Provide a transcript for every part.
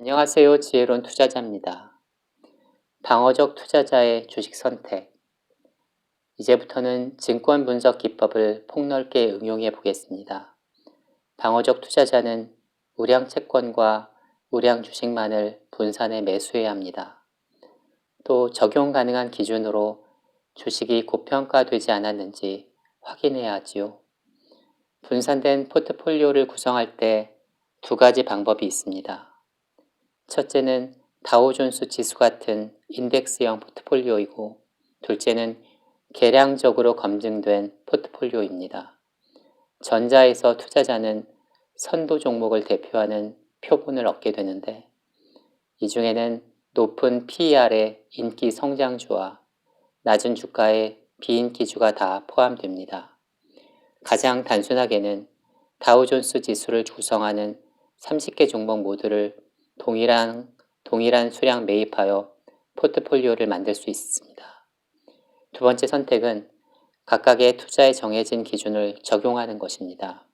안녕하세요. 지혜로운 투자자입니다. 방어적 투자자의 주식 선택. 이제부터는 증권 분석 기법을 폭넓게 응용해 보겠습니다. 방어적 투자자는 우량 채권과 우량 주식만을 분산해 매수해야 합니다. 또 적용 가능한 기준으로 주식이 고평가되지 않았는지 확인해야 하지요. 분산된 포트폴리오를 구성할 때 두 가지 방법이 있습니다. 첫째는 다우존스 지수 같은 인덱스형 포트폴리오이고, 둘째는 계량적으로 검증된 포트폴리오입니다. 전자에서 투자자는 선도 종목을 대표하는 표본을 얻게 되는데, 이 중에는 높은 PER의 인기 성장주와 낮은 주가의 비인기주가 다 포함됩니다. 가장 단순하게는 다우존스 지수를 구성하는 30개 종목 모두를 동일한 수량 매입하여 포트폴리오를 만들 수 있습니다. 두 번째 선택은 각각의 투자에 정해진 기준을 적용하는 것입니다.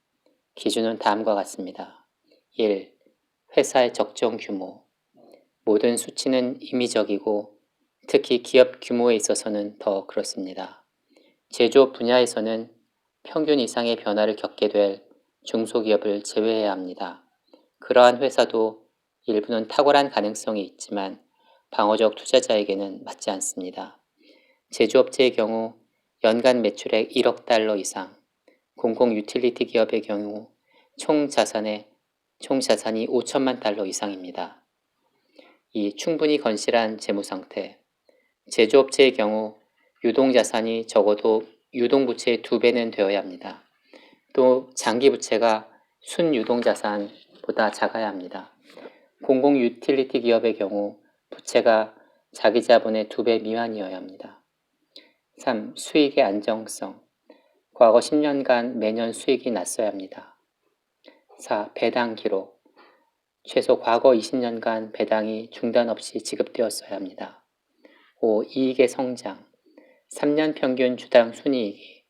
기준은 다음과 같습니다. 1. 회사의 적정 규모. 모든 수치는 임의적이고 특히 기업 규모에 있어서는 더 그렇습니다. 제조업 분야에서는 평균 이상의 변화를 겪게 될 중소기업을 제외해야 합니다. 그러한 회사도 일부는 탁월한 가능성이 있지만 방어적 투자자에게는 맞지 않습니다. 제조업체의 경우 연간 매출액 1억 달러 이상, 공공 유틸리티 기업의 경우 총 자산이 5천만 달러 이상입니다. 2. 충분히 건실한 재무상태. 제조업체의 경우 유동자산이 적어도 유동부채의 2배는 되어야 합니다. 또 장기부채가 순유동자산보다 작아야 합니다. 공공 유틸리티 기업의 경우 부채가 자기자본의 2배 미만이어야 합니다. 3. 수익의 안정성. 과거 10년간 매년 수익이 났어야 합니다. 4. 배당 기록. 최소 과거 20년간 배당이 중단 없이 지급되었어야 합니다. 5. 이익의 성장. 3년 평균 주당 순이익이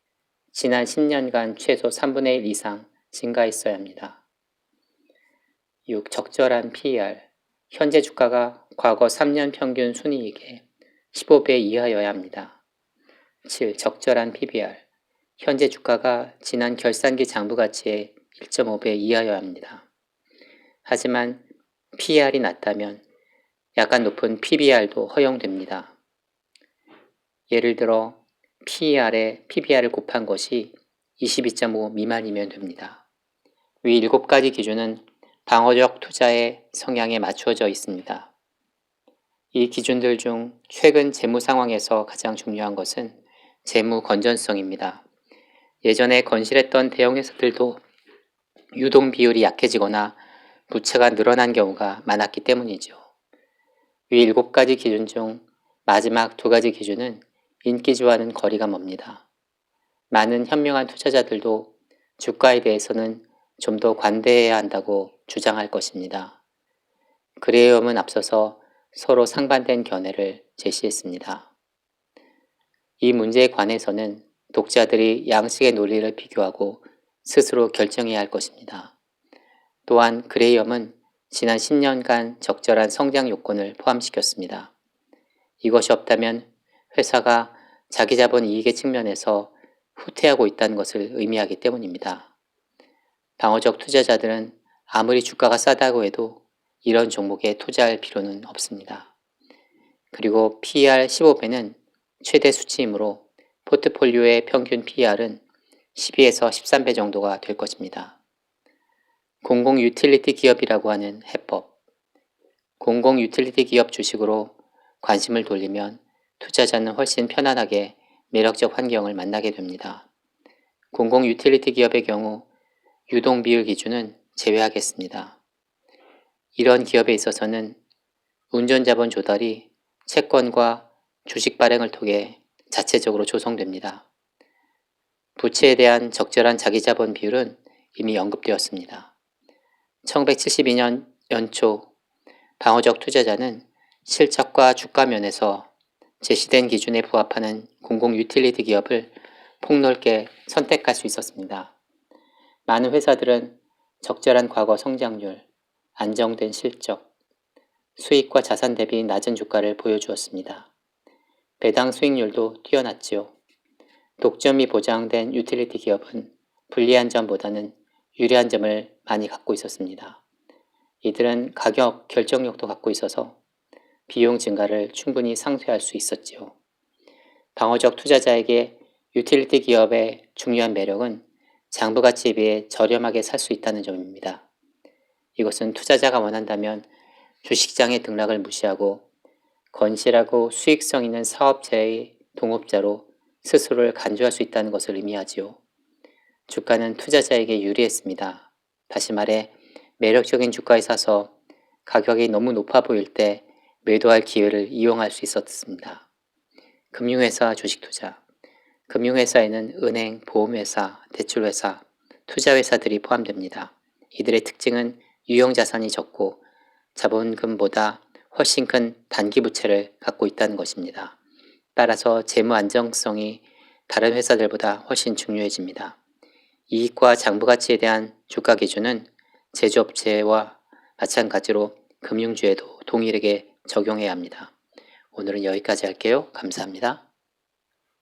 지난 10년간 최소 3분의 1 이상 증가했어야 합니다. 6. 적절한 PER. 현재 주가가 과거 3년 평균 순이익의 15배 이하여야 합니다. 7. 적절한 PBR. 현재 주가가 지난 결산기 장부가치의 1.5배 이하여야 합니다. 하지만 PER이 낮다면 약간 높은 PBR도 허용됩니다. 예를 들어 PER에 PBR을 곱한 것이 22.5 미만이면 됩니다. 위 7가지 기준은 방어적 투자의 성향에 맞추어져 있습니다. 이 기준들 중 최근 재무 상황에서 가장 중요한 것은 재무 건전성입니다. 예전에 건실했던 대형 회사들도 유동 비율이 약해지거나 부채가 늘어난 경우가 많았기 때문이죠. 위 7가지 기준 중 마지막 2가지 기준은 인기주와는 거리가 멉니다. 많은 현명한 투자자들도 주가에 대해서는 좀 더 관대해야 한다고 주장할 것입니다. 그레이엄은 앞서서 서로 상반된 견해를 제시했습니다. 이 문제에 관해서는 독자들이 양식의 논리를 비교하고 스스로 결정해야 할 것입니다. 또한 그레이엄은 지난 10년간 적절한 성장 요건을 포함시켰습니다. 이것이 없다면 회사가 자기 자본 이익의 측면에서 후퇴하고 있다는 것을 의미하기 때문입니다. 방어적 투자자들은 아무리 주가가 싸다고 해도 이런 종목에 투자할 필요는 없습니다. 그리고 PER 15배는 최대 수치이므로 포트폴리오의 평균 PER은 12에서 13배 정도가 될 것입니다. 공공 유틸리티 기업이라고 하는 해법. 공공 유틸리티 기업 주식으로 관심을 돌리면 투자자는 훨씬 편안하게 매력적 환경을 만나게 됩니다. 공공 유틸리티 기업의 경우 유동 비율 기준은 제외하겠습니다. 이런 기업에 있어서는 운전자본 조달이 채권과 주식 발행을 통해 자체적으로 조성됩니다. 부채에 대한 적절한 자기자본 비율은 이미 언급되었습니다. 1972년 연초 방어적 투자자는 실적과 주가 면에서 제시된 기준에 부합하는 공공 유틸리티 기업을 폭넓게 선택할 수 있었습니다. 많은 회사들은 적절한 과거 성장률, 안정된 실적, 수익과 자산 대비 낮은 주가를 보여주었습니다. 배당 수익률도 뛰어났지요. 독점이 보장된 유틸리티 기업은 불리한 점보다는 유리한 점을 많이 갖고 있었습니다. 이들은 가격 결정력도 갖고 있어서 비용 증가를 충분히 상쇄할 수 있었지요. 방어적 투자자에게 유틸리티 기업의 중요한 매력은 장부 가치에 비해 저렴하게 살 수 있다는 점입니다. 이것은 투자자가 원한다면 주식시장의 등락을 무시하고 건실하고 수익성 있는 사업체의 동업자로 스스로를 간주할 수 있다는 것을 의미하지요. 주가는 투자자에게 유리했습니다. 다시 말해 매력적인 주가에 사서 가격이 너무 높아 보일 때 매도할 기회를 이용할 수 있었습니다. 금융회사 주식투자. 금융회사에는 은행, 보험회사, 대출회사, 투자회사들이 포함됩니다. 이들의 특징은 유형자산이 적고 자본금보다 훨씬 큰 단기 부채를 갖고 있다는 것입니다. 따라서 재무 안정성이 다른 회사들보다 훨씬 중요해집니다. 이익과 장부가치에 대한 주가 기준은 제조업체와 마찬가지로 금융주에도 동일하게 적용해야 합니다. 오늘은 여기까지 할게요. 감사합니다.